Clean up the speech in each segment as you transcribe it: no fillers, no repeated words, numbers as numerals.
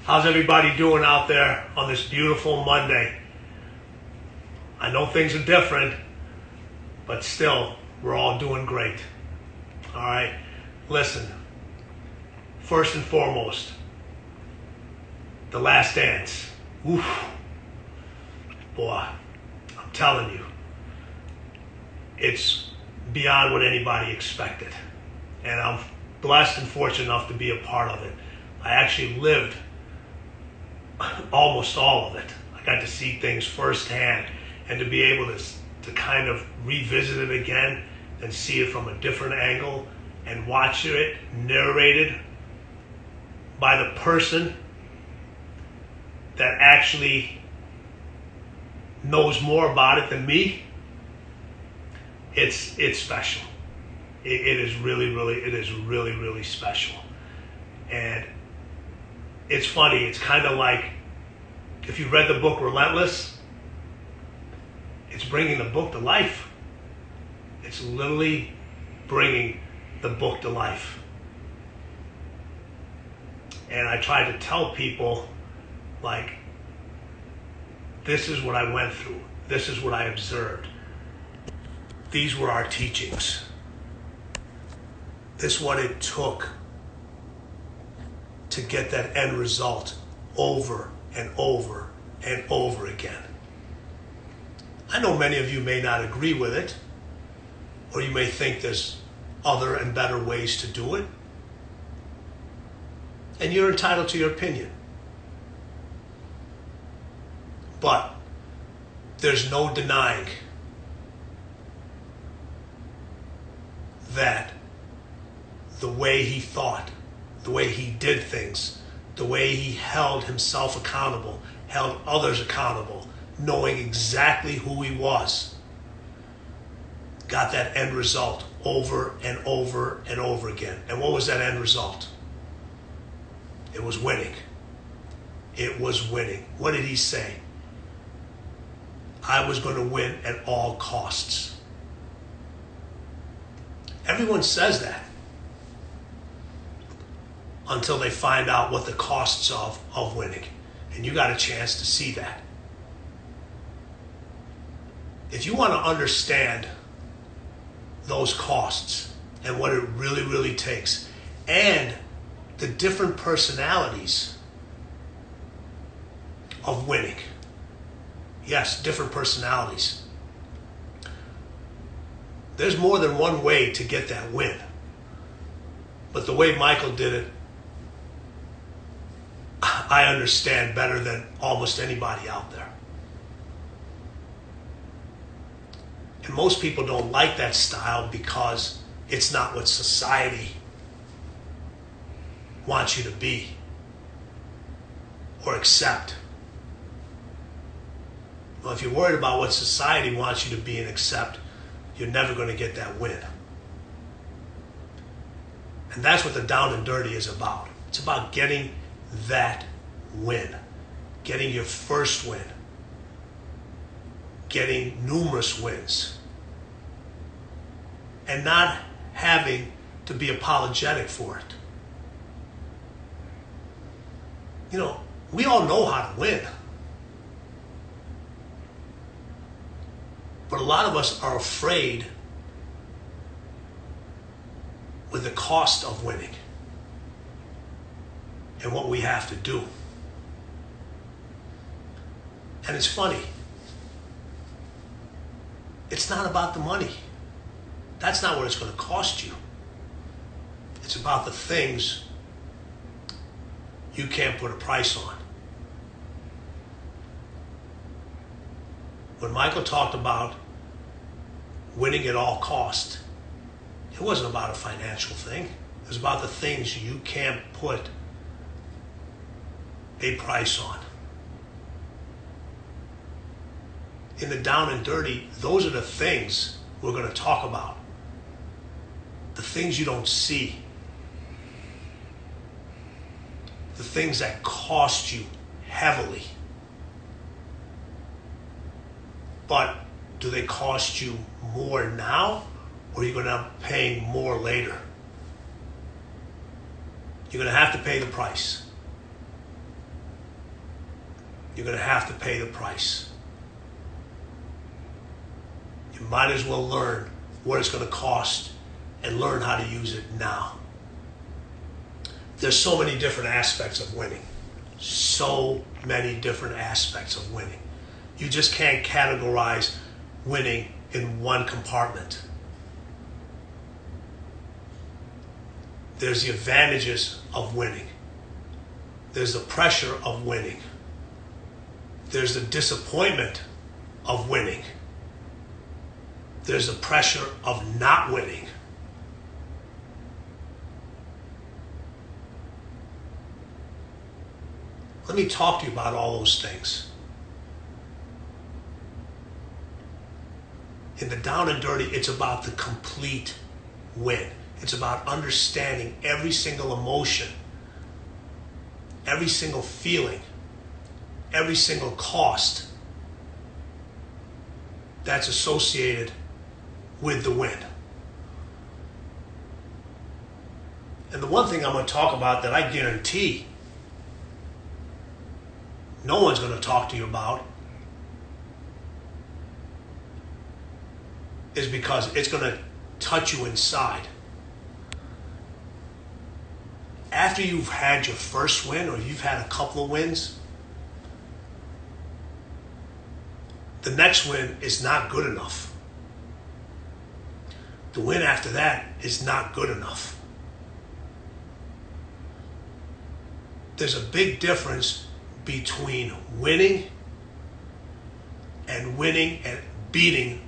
How's everybody doing out there on this beautiful Monday? I know things are different, but still, we're all doing great. All right, listen, first and foremost, The Last Dance. Oof. Boy, I'm telling you, it's beyond what anybody expected. And I'm blessed and fortunate enough to be a part of it. I actually lived almost all of it. I got to see things firsthand, and to be able to kind of revisit it again and see it from a different angle and watch it narrated by the person that actually knows more about it than me, it's special. It is really special. And it's funny, it's kind of like, if you read the book Relentless, it's bringing the book to life. It's literally bringing the book to life. And I try to tell people, like, this is what I went through. This is what I observed. These were our teachings. This is what it took to get that end result over and over and over again. I know many of you may not agree with it, or you may think there's other and better ways to do it. And you're entitled to your opinion. But there's no denying that the way he thought, the way he did things, the way he held himself accountable, held others accountable, knowing exactly who he was, got that end result over and over and over again. And what was that end result? It was winning. It was winning. What did he say? I was going to win at all costs. Everyone says that until they find out what the costs of winning. And you got a chance to see that. If you want to understand those costs and what it really takes, and the different personalities of winning. Yes, different personalities. There's more than one way to get that win. But the way Michael did it, I understand better than almost anybody out there. And most people don't like that style because it's not what society wants you to be or accept. Well, if you're worried about what society wants you to be and accept, you're never going to get that win. And that's what the Down and Dirty is about. It's about getting that win, getting your first win, getting numerous wins, and not having to be apologetic for it. You know, we all know how to win. But a lot of us are afraid with the cost of winning and what we have to do. And it's funny. It's not about the money. That's not what it's going to cost you. It's about the things you can't put a price on. When Michael talked about winning at all cost, it wasn't about a financial thing. It was about the things you can't put a price on. In the Down and Dirty, those are the things we're going to talk about. The things you don't see. The things that cost you heavily. But do they cost you more now, or are you going to end up paying more later? You're going to have to pay the price. you're going to have to pay the price. You might as well learn what it's going to cost and learn how to use it now. There's so many different aspects of winning. So many different aspects of winning. You just can't categorize winning in one compartment. There's the advantages of winning. There's the pressure of winning. There's the disappointment of winning. There's the pressure of not winning. Let me talk to you about all those things. In the Down and Dirty, it's about the complete win. It's about understanding every single emotion, every single feeling, every single cost that's associated with the win. And the one thing I'm going to talk about that I guarantee no one's going to talk to you about is because it's going to touch you inside. After you've had your first win or you've had a couple of wins, the next win is not good enough. The win after that is not good enough. There's a big difference between winning and beating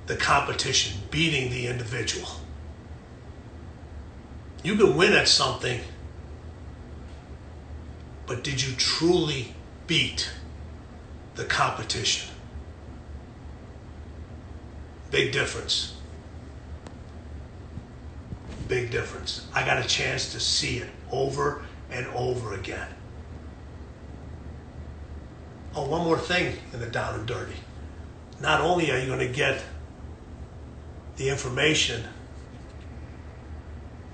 the competition, beating the individual. You can win at something, but did you truly beat the competition? Big difference. Big difference. I got a chance to see it over and over again. Oh, one more thing in the Down and Dirty. Not only are you going to get the information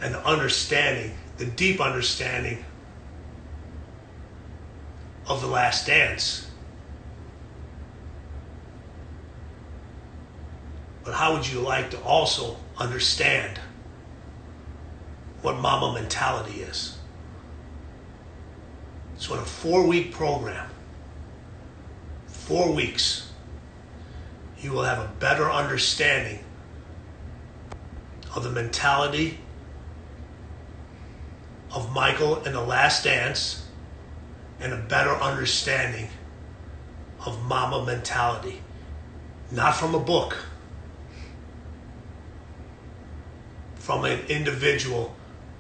and the understanding, the deep understanding of The Last Dance, but how would you like to also understand what Mama Mentality is? So in a 4-week program, 4 weeks, you will have a better understanding of the mentality of Michael in The Last Dance and a better understanding of Mama Mentality. Not from a book, from an individual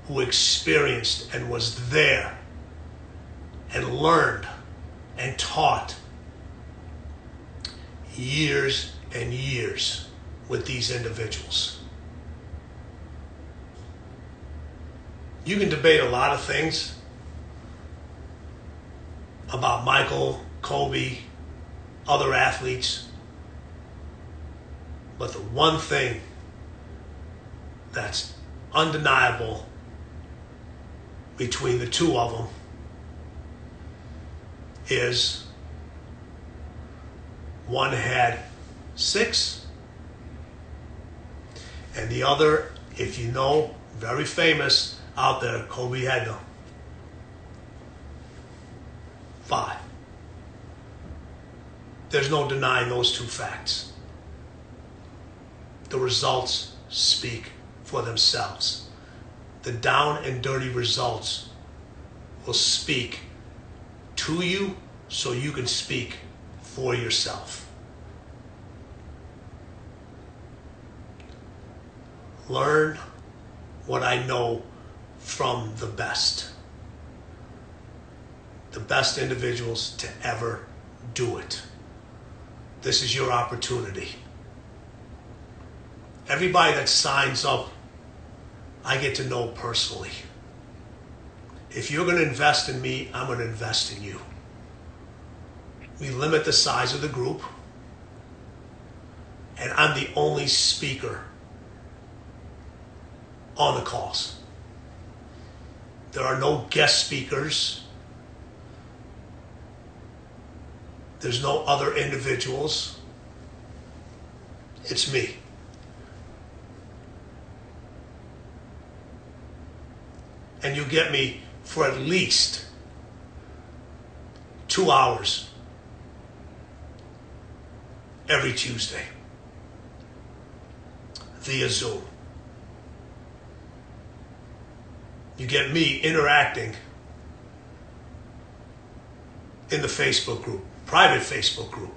who experienced and was there and learned and taught years and years with these individuals. You can debate a lot of things about Michael, Kobe, other athletes, but the one thing that's undeniable between the two of them is one had 6 and the other, if you know, very famous out there, Kobe had 5. There's no denying those two facts. The results speak for themselves. The Down and Dirty results will speak to you so you can speak for yourself. Learn what I know from the best individuals to ever do it. This is your opportunity. Everybody that signs up, I get to know personally. If you're going to invest in me, I'm going to invest in you. We limit the size of the group, and I'm the only speaker on the calls. There are no guest speakers. There's no other individuals. It's me. And you get me for at least 2 hours every Tuesday via Zoom. You get me interacting in the Facebook group, private Facebook group.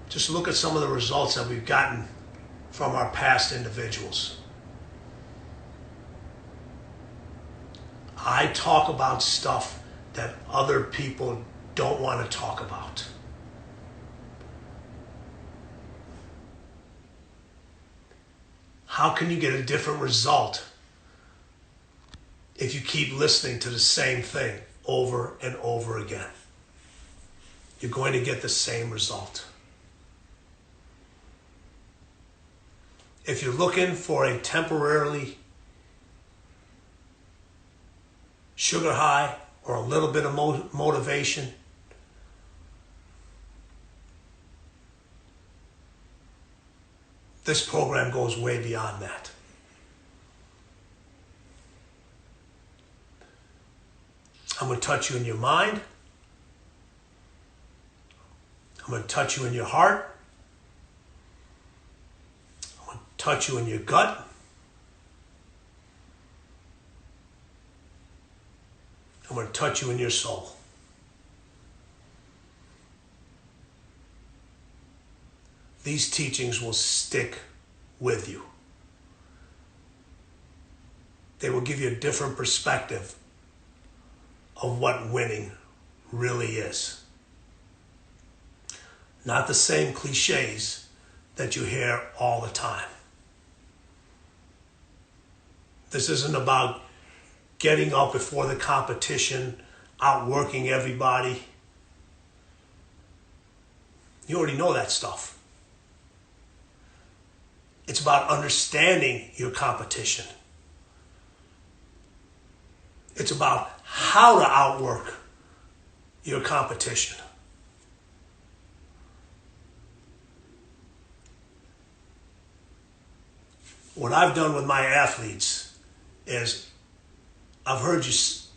Just look at some of the results that we've gotten from our past individuals. I talk about stuff that other people don't want to talk about. How can you get a different result if you keep listening to the same thing over and over again? You're going to get the same result. If you're looking for a temporarily sugar high or a little bit of motivation, this program goes way beyond that. I'm going to touch you in your mind. I'm going to touch you in your heart. I'm going to touch you in your gut. I'm going to touch you in your soul. These teachings will stick with you. They will give you a different perspective of what winning really is. Not the same cliches that you hear all the time. This isn't about getting up before the competition, outworking everybody. You already know that stuff. It's about understanding your competition. It's about how to outwork your competition. What I've done with my athletes is,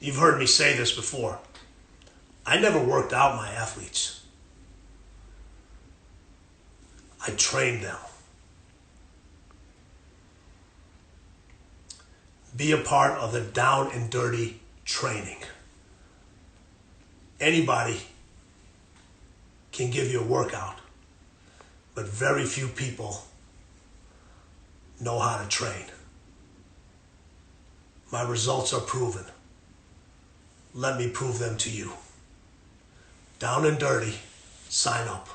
you've heard me say this before. I never worked out my athletes. I trained them. Be a part of the down and dirty training. Anybody can give you a workout, but very few people know how to train. My results are proven. Let me prove them to you. Down and dirty, sign up.